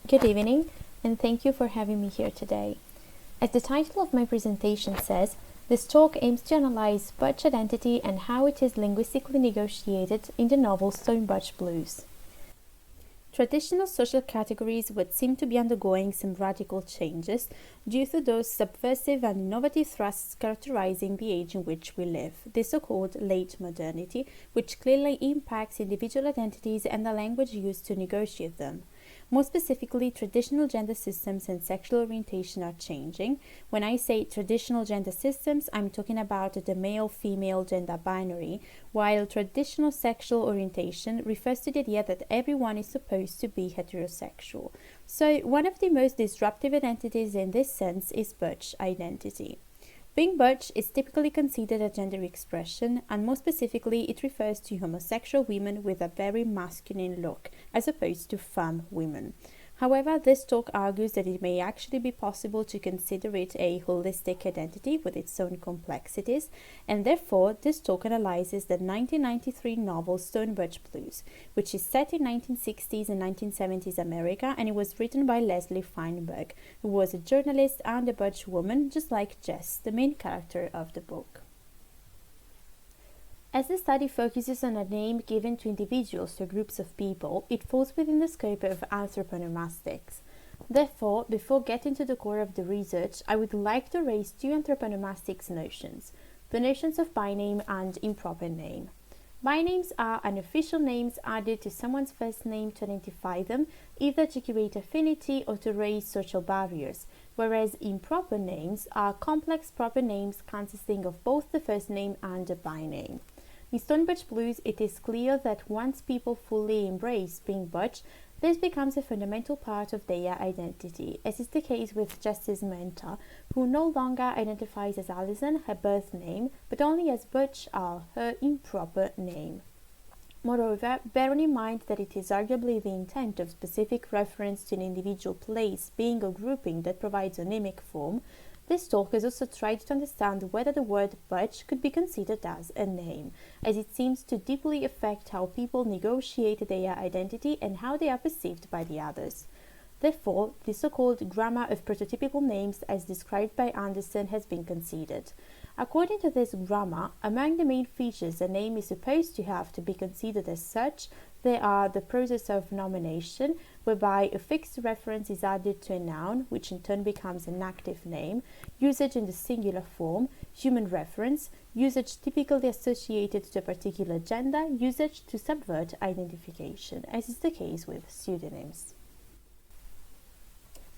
Good evening, and thank you for having me here today. As the title of my presentation says, this talk aims to analyze Butch identity and how it is linguistically negotiated in the novel Stone Butch Blues. Traditional social categories would seem to be undergoing some radical changes due to those subversive and innovative thrusts characterizing the age in which we live, the so-called late modernity, which clearly impacts individual identities and the language used to negotiate them. More specifically, traditional gender systems and sexual orientation are changing. When I say traditional gender systems, I'm talking about the male-female gender binary, while traditional sexual orientation refers to the idea that everyone is supposed to be heterosexual. So, one of the most disruptive identities in this sense is Butch identity. Being Butch is typically considered a gender expression, and more specifically, it refers to homosexual women with a very masculine look, as opposed to femme women. However, this talk argues that it may actually be possible to consider it a holistic identity with its own complexities, and therefore this talk analyzes the 1993 novel Stone Butch Blues, which is set in 1960s and 1970s America, and it was written by Leslie Feinberg, who was a journalist and a Butch woman, just like Jess, the main character of the book. As the study focuses on a name given to individuals or groups of people, it falls within the scope of Anthropanomastics. Therefore, before getting to the core of the research, I would like to raise two Anthropanomastics notions, the notions of byname and improper name. Bynames are unofficial names added to someone's first name to identify them, either to create affinity or to raise social barriers, whereas improper names are complex proper names consisting of both the first name and a byname. In Stone Butch Blues, it is clear that once people fully embrace being Butch, this becomes a fundamental part of their identity, as is the case with Jess's mentor, who no longer identifies as Alison, her birth name, but only as Butch, her improper name. Moreover, bearing in mind that it is arguably the intent of specific reference to an individual place being a grouping that provides a mnemic form, this talk has also tried to understand whether the word Butch could be considered as a name, as it seems to deeply affect how people negotiate their identity and how they are perceived by the others. Therefore, the so-called grammar of prototypical names as described by Anderson has been considered. According to this grammar, among the main features a name is supposed to have to be considered as such, there are the process of nomination, whereby a fixed reference is added to a noun, which in turn becomes an active name, usage in the singular form, human reference, usage typically associated to a particular gender, usage to subvert identification, as is the case with pseudonyms.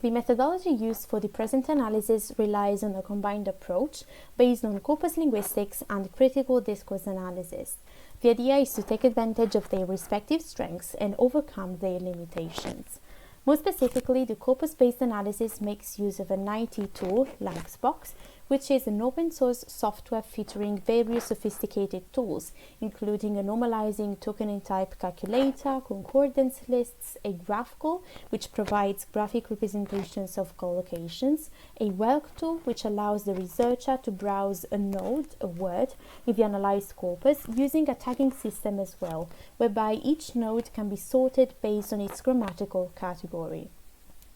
The methodology used for the present analysis relies on a combined approach based on corpus linguistics and critical discourse analysis. The idea is to take advantage of their respective strengths and overcome their limitations. More specifically, the corpus-based analysis makes use of an IT tool, Languagebox, which is an open-source software featuring various sophisticated tools, including a normalizing tokening type calculator, concordance lists, a graphical, which provides graphic representations of collocations, a whelk tool, which allows the researcher to browse a node, a word, in the analyzed corpus, using a tagging system as well, whereby each node can be sorted based on its grammatical category.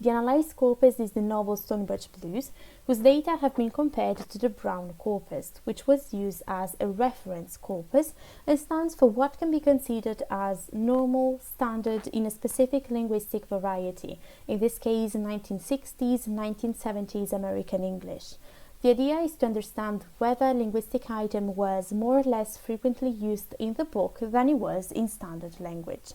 The analyzed corpus is the novel Stone Butch Blues, whose data have been compared to the Brown corpus, which was used as a reference corpus and stands for what can be considered as normal, standard in a specific linguistic variety, in this case 1960s, 1970s American English. The idea is to understand whether a linguistic item was more or less frequently used in the book than it was in standard language.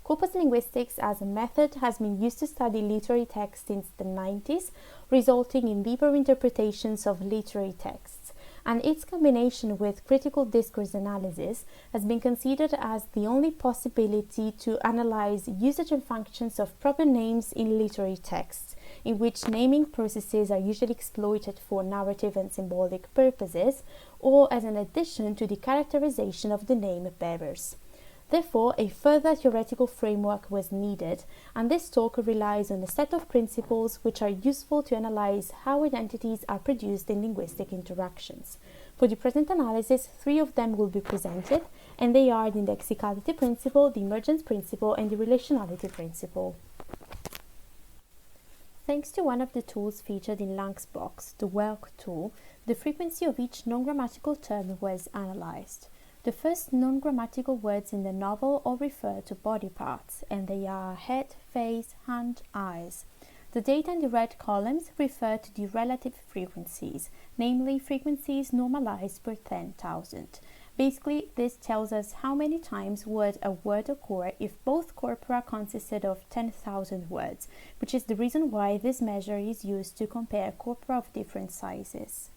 Corpus linguistics as a method has been used to study literary texts since the 90s, resulting in deeper interpretations of literary texts, and its combination with critical discourse analysis has been considered as the only possibility to analyze usage and functions of proper names in literary texts, in which naming processes are usually exploited for narrative and symbolic purposes, or as an addition to the characterization of the name bearers. Therefore, a further theoretical framework was needed, and this talk relies on a set of principles which are useful to analyze how identities are produced in linguistic interactions. For the present analysis, 3 of them will be presented, and they are the indexicality principle, the emergence principle, and the relationality principle. Thanks to one of the tools featured in Lang's box, the work tool, the frequency of each non-grammatical term was analyzed. The first non-grammatical words in the novel all refer to body parts, and they are head, face, hand, eyes. The data in the red columns refer to the relative frequencies, namely frequencies normalized per 10,000. Basically, this tells us how many times would a word occur if both corpora consisted of 10,000 words, which is the reason why this measure is used to compare corpora of different sizes.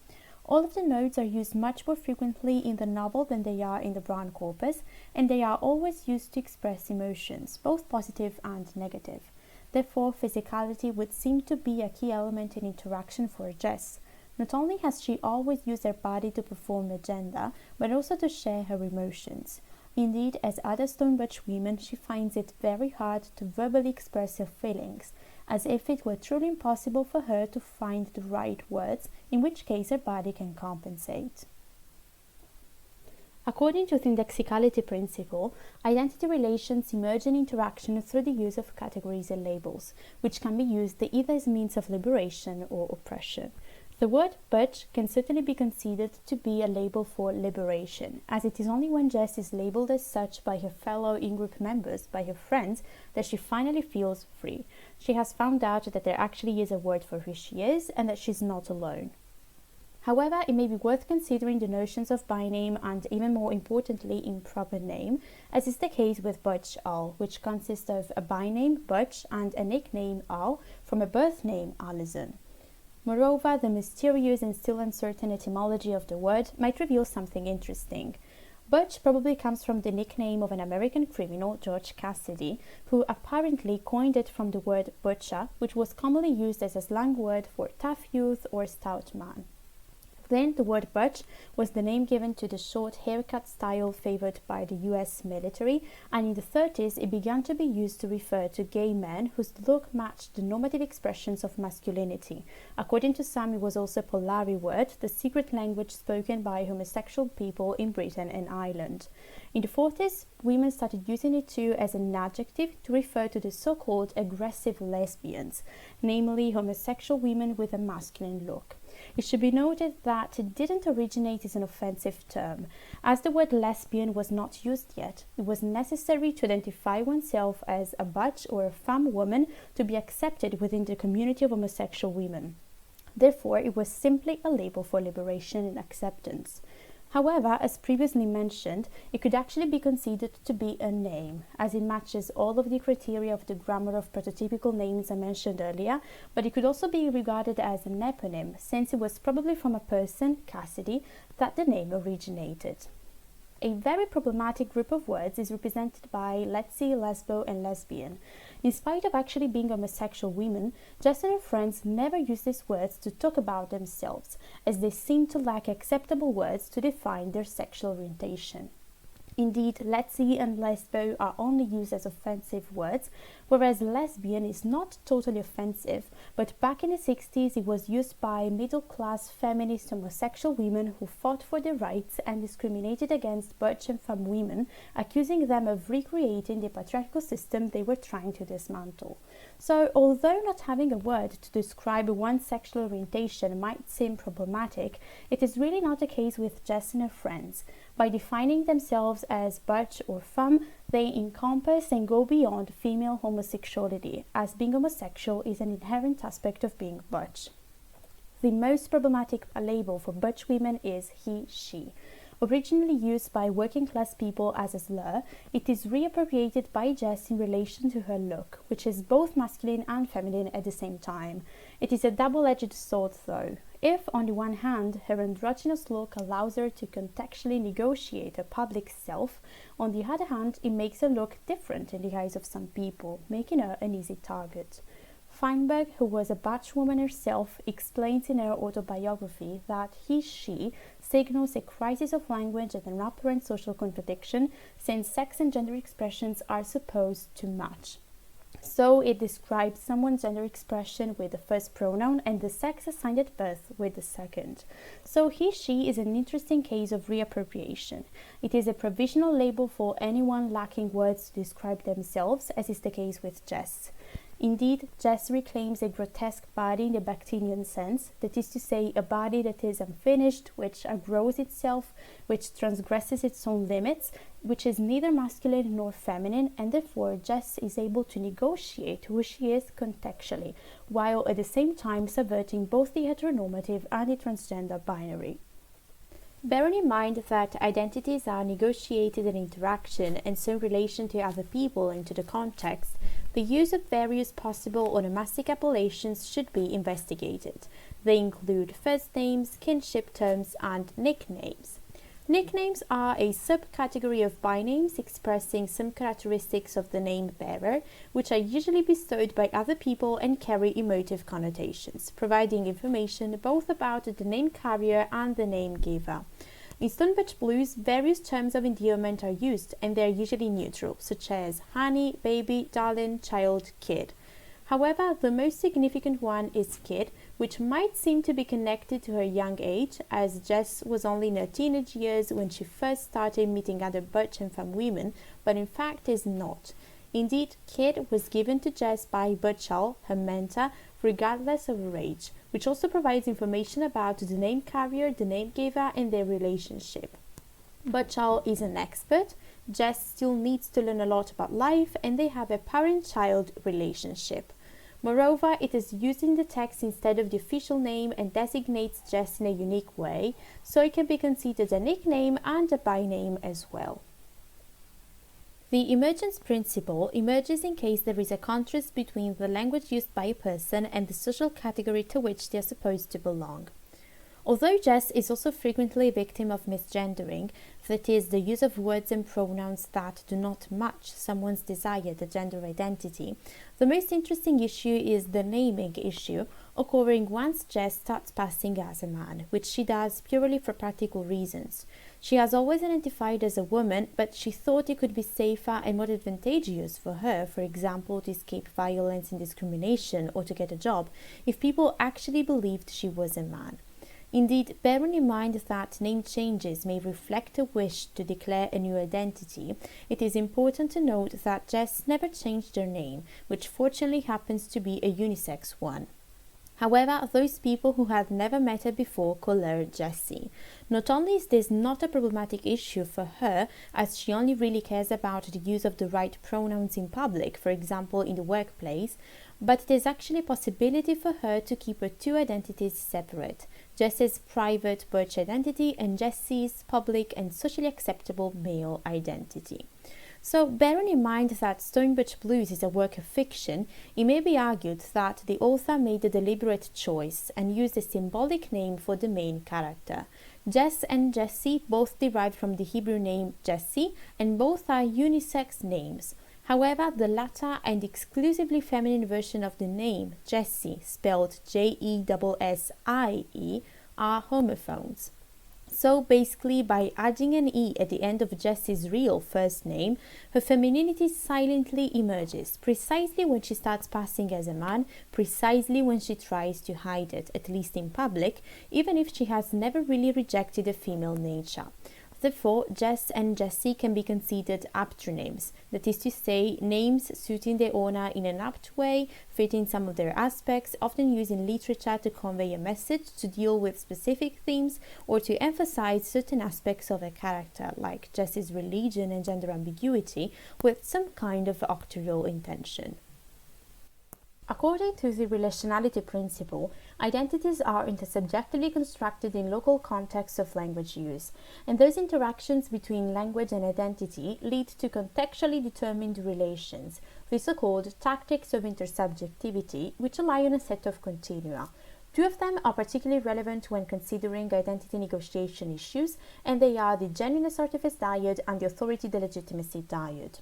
All of the nodes are used much more frequently in the novel than they are in the brown corpus, and they are always used to express emotions, both positive and negative. Therefore, physicality would seem to be a key element in interaction for Jess. Not only has she always used her body to perform the gender, but also to share her emotions. Indeed, as other Stone Butch women, she finds it very hard to verbally express her feelings, as if it were truly impossible for her to find the right words, in which case her body can compensate. According to the indexicality principle, identity relations emerge in interaction through the use of categories and labels, which can be used either as means of liberation or oppression. The word butch can certainly be considered to be a label for liberation, as it is only when Jess is labeled as such by her fellow in-group members, by her friends, that she finally feels free. She has found out that there actually is a word for who she is and that she's not alone. However, it may be worth considering the notions of byname and, even more importantly, improper name, as is the case with Butch Al, which consists of a byname, Butch, and a nickname, Al, from a birth name, Alison. Moreover, the mysterious and still uncertain etymology of the word might reveal something interesting. Butch probably comes from the nickname of an American criminal, George Cassidy, who apparently coined it from the word butcher, which was commonly used as a slang word for tough youth or stout man. Then the word butch was the name given to the short haircut style favored by the US military, and in the 30s it began to be used to refer to gay men whose look matched the normative expressions of masculinity. According to some, it was also a Polari word, the secret language spoken by homosexual people in Britain and Ireland. In the 40s, women started using it too as an adjective to refer to the so-called aggressive lesbians, namely homosexual women with a masculine look. It should be noted that it didn't originate as an offensive term. As the word lesbian was not used yet, it was necessary to identify oneself as a butch or a femme woman to be accepted within the community of homosexual women. Therefore, it was simply a label for liberation and acceptance. However, as previously mentioned, it could actually be considered to be a name, as it matches all of the criteria of the grammar of prototypical names I mentioned earlier, but it could also be regarded as an eponym, since it was probably from a person, Cassidy, that the name originated. A very problematic group of words is represented by Leslie, lesbo, and lesbian. In spite of actually being homosexual women, Jess and her friends never use these words to talk about themselves, as they seem to lack acceptable words to define their sexual orientation. Indeed, Leslie and lesbo are only used as offensive words, whereas lesbian is not totally offensive, but back in the 60s it was used by middle-class feminist homosexual women who fought for their rights and discriminated against butch and femme women, accusing them of recreating the patriarchal system they were trying to dismantle. So, although not having a word to describe one's sexual orientation might seem problematic, it is really not the case with Jess and her friends. By defining themselves as butch or femme, they encompass and go beyond female homosexuality, as being homosexual is an inherent aspect of being butch. The most problematic label for butch women is he, she. Originally used by working-class people as a slur, it is reappropriated by Jess in relation to her look, which is both masculine and feminine at the same time. It is a double-edged sword, though. If, on the one hand, her androgynous look allows her to contextually negotiate her public self, on the other hand, it makes her look different in the eyes of some people, making her an easy target. Feinberg, who was a Butch woman herself, explains in her autobiography that he/she signals a crisis of language and an apparent social contradiction, since sex and gender expressions are supposed to match. So it describes someone's gender expression with the first pronoun and the sex assigned at birth with the second. So he/she is an interesting case of reappropriation. It is a provisional label for anyone lacking words to describe themselves, as is the case with Jess. Indeed, Jess reclaims a grotesque body in the Bakhtinian sense, that is to say, a body that is unfinished, which outgrows itself, which transgresses its own limits, which is neither masculine nor feminine, and therefore Jess is able to negotiate who she is contextually, while at the same time subverting both the heteronormative and the transgender binary. Bearing in mind that identities are negotiated in interaction and so in relation to other people and to the context, the use of various possible onomastic appellations should be investigated. They include first names, kinship terms, and nicknames. Nicknames are a subcategory of bynames expressing some characteristics of the name bearer, which are usually bestowed by other people and carry emotive connotations, providing information both about the name carrier and the name giver. In Stone Butch Blues, various terms of endearment are used, and they are usually neutral, such as honey, baby, darling, child, kid. However, the most significant one is kid, which might seem to be connected to her young age, as Jess was only in her teenage years when she first started meeting other butch and femme women, but in fact is not. Indeed, kid was given to Jess by Butchall, her mentor, regardless of her age, which also provides information about the name carrier, the name giver, and their relationship. Butchall is an expert. Jess still needs to learn a lot about life, and they have a parent-child relationship. Moreover, it is used in the text instead of the official name and designates Jess in a unique way, so it can be considered a nickname and a byname as well. The emergence principle emerges in case there is a contrast between the language used by a person and the social category to which they are supposed to belong. Although Jess is also frequently a victim of misgendering, that is, the use of words and pronouns that do not match someone's desired gender identity, the most interesting issue is the naming issue, occurring once Jess starts passing as a man, which she does purely for practical reasons. She has always identified as a woman, but she thought it could be safer and more advantageous for her, for example, to escape violence and discrimination or to get a job, if people actually believed she was a man. Indeed, bearing in mind that name changes may reflect a wish to declare a new identity, it is important to note that Jess never changed her name, which fortunately happens to be a unisex one. However, those people who had never met her before call her Jessie. Not only is this not a problematic issue for her, as she only really cares about the use of the right pronouns in public, for example in the workplace, but it is actually a possibility for her to keep her two identities separate, Jess's private butch identity and Jessie's public and socially acceptable male identity. So, bearing in mind that Stone Butch Blues is a work of fiction, it may be argued that the author made a deliberate choice and used a symbolic name for the main character. Jess and Jessie both derive from the Hebrew name Jessie, and both are unisex names. However, the latter and exclusively feminine version of the name, Jessie, spelled Jessie, are homophones. So basically, by adding an E at the end of Jessie's real first name, her femininity silently emerges, precisely when she starts passing as a man, precisely when she tries to hide it, at least in public, even if she has never really rejected a female nature. Therefore, Jess and Jessie can be considered aptronyms, that is to say, names suiting the owner in an apt way, fitting some of their aspects, often used in literature to convey a message, to deal with specific themes, or to emphasize certain aspects of a character, like Jessie's religion and gender ambiguity, with some kind of auctorial intention. According to the relationality principle, identities are intersubjectively constructed in local contexts of language use, and those interactions between language and identity lead to contextually determined relations, the so-called tactics of intersubjectivity, which rely on a set of continua. Two of them are particularly relevant when considering identity negotiation issues, and they are the genuineness artifice dyad and the authority delegitimacy dyad.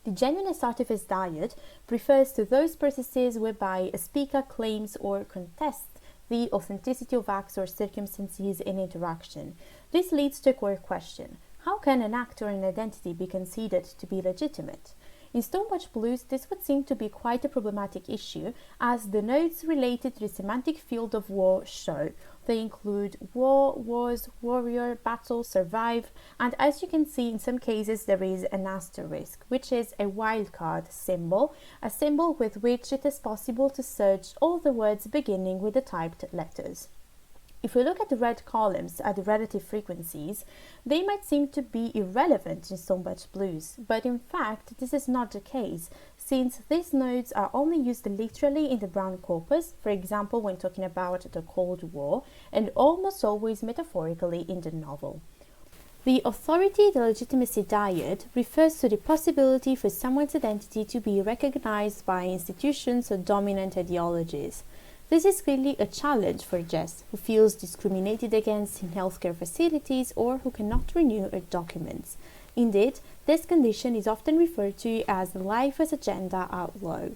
The genuineness artifice dyad refers to those processes whereby a speaker claims or contests the authenticity of acts or circumstances in interaction. This leads to a core question: how can an act or an identity be considered to be legitimate? In Stone Butch Blues, this would seem to be quite a problematic issue, as the notes related to the semantic field of war show. They include war, wars, warrior, battle, survive, and as you can see in some cases there is an asterisk, which is a wildcard symbol, a symbol with which it is possible to search all the words beginning with the typed letters. If we look at the red columns at the relative frequencies, they might seem to be irrelevant in Stone Butch Blues, but in fact this is not the case, since these nodes are only used literally in the brown corpus, for example when talking about the Cold War, and almost always metaphorically in the novel. The authority, the legitimacy dyad refers to the possibility for someone's identity to be recognized by institutions or dominant ideologies. This is clearly a challenge for Jess, who feels discriminated against in healthcare facilities or who cannot renew her documents. Indeed, this condition is often referred to as life as a gender outlaw.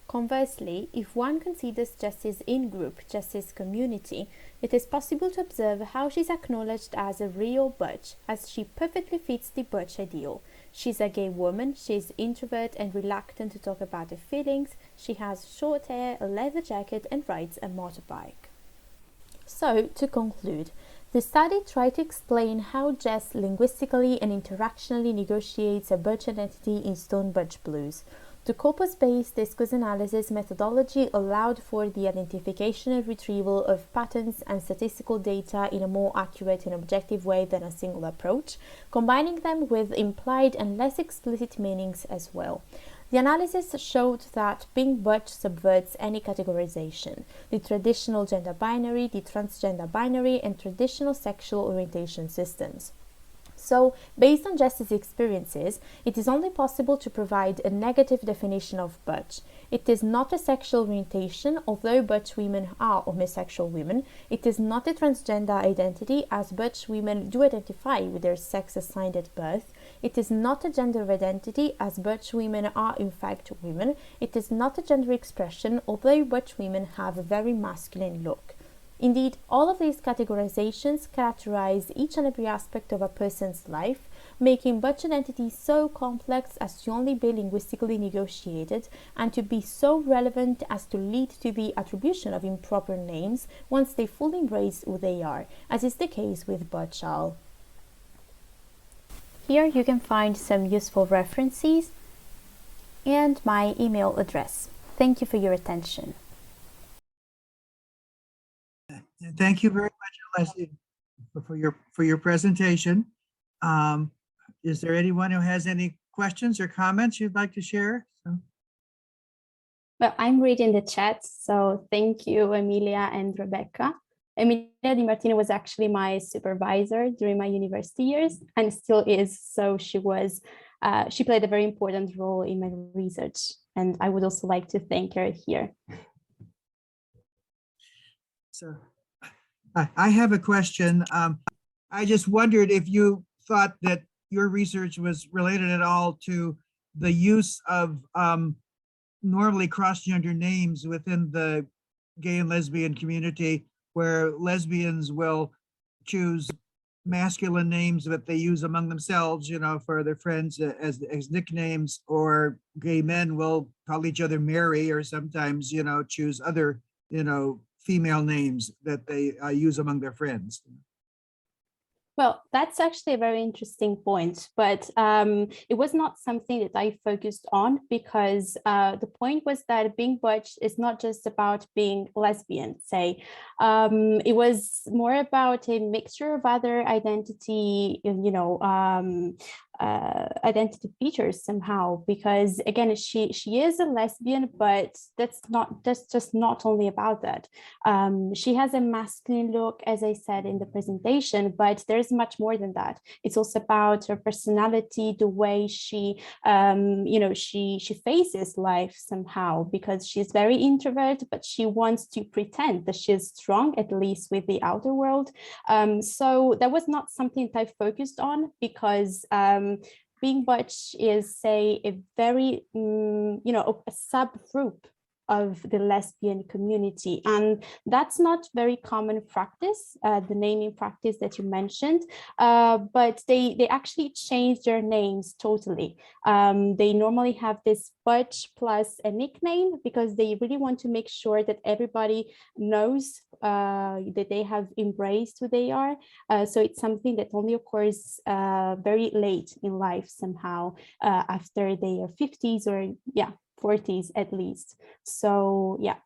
Conversely, if one considers Jess's in-group, Jess's community, it is possible to observe how she is acknowledged as a real butch, as she perfectly fits the butch ideal. She's a gay woman, she's introvert and reluctant to talk about her feelings, she has short hair, a leather jacket and rides a motorbike. So, to conclude, the study tried to explain how Jess linguistically and interactionally negotiates a butch identity in Stone Butch Blues. The corpus-based discourse analysis methodology allowed for the identification and retrieval of patterns and statistical data in a more accurate and objective way than a single approach, combining them with implied and less explicit meanings as well. The analysis showed that being butch subverts any categorization, the traditional gender binary, the transgender binary, and traditional sexual orientation systems. So, based on Jess's experiences, it is only possible to provide a negative definition of butch. It is not a sexual orientation, although butch women are homosexual women. It is not a transgender identity, as butch women do identify with their sex assigned at birth. It is not a gender identity, as butch women are in fact women. It is not a gender expression, although butch women have a very masculine look. Indeed, all of these categorizations characterize each and every aspect of a person's life, making butch identity so complex as to only be linguistically negotiated and to be so relevant as to lead to the attribution of improper names once they fully embrace who they are, as is the case with butchal. Here you can find some useful references and my email address. Thank you for your attention. Thank you very much, Leslie, for your presentation. Is there anyone who has any questions or comments you'd like to share? Well, I'm reading the chat, so thank you, Emilia and Rebecca. Emilia Di Martino was actually my supervisor during my university years and still is. So she played a very important role in my research, and I would also like to thank her here. So I have a question. I just wondered if you thought that your research was related at all to the use of normally cross-gender names within the gay and lesbian community, where lesbians will choose masculine names that they use among themselves, you know, for their friends as nicknames, or gay men will call each other Mary, or sometimes, you know, choose other, you know, female names that they use among their friends. Well, that's actually a very interesting point, but it was not something that I focused on because the point was that being butch is not just about being lesbian, say. It was more about a mixture of other identity, you know, identity features somehow, because again, she is a lesbian, but that's just not only about that. She has a masculine look, as I said in the presentation, but there's much more than that. It's also about her personality, the way she you know, she faces life somehow, because she's very introvert, but she wants to pretend that she's strong, at least with the outer world. So that was not something that I focused on, because being butch is, say, a very, you know, a subgroup of the lesbian community. And that's not very common practice, the naming practice that you mentioned, but they actually changed their names totally. They normally have this Butch plus a nickname because they really want to make sure that everybody knows that they have embraced who they are. So it's something that only occurs very late in life somehow, after their 50s or 40s at least. So yeah.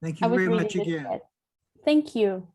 Thank you very much again. Thank you.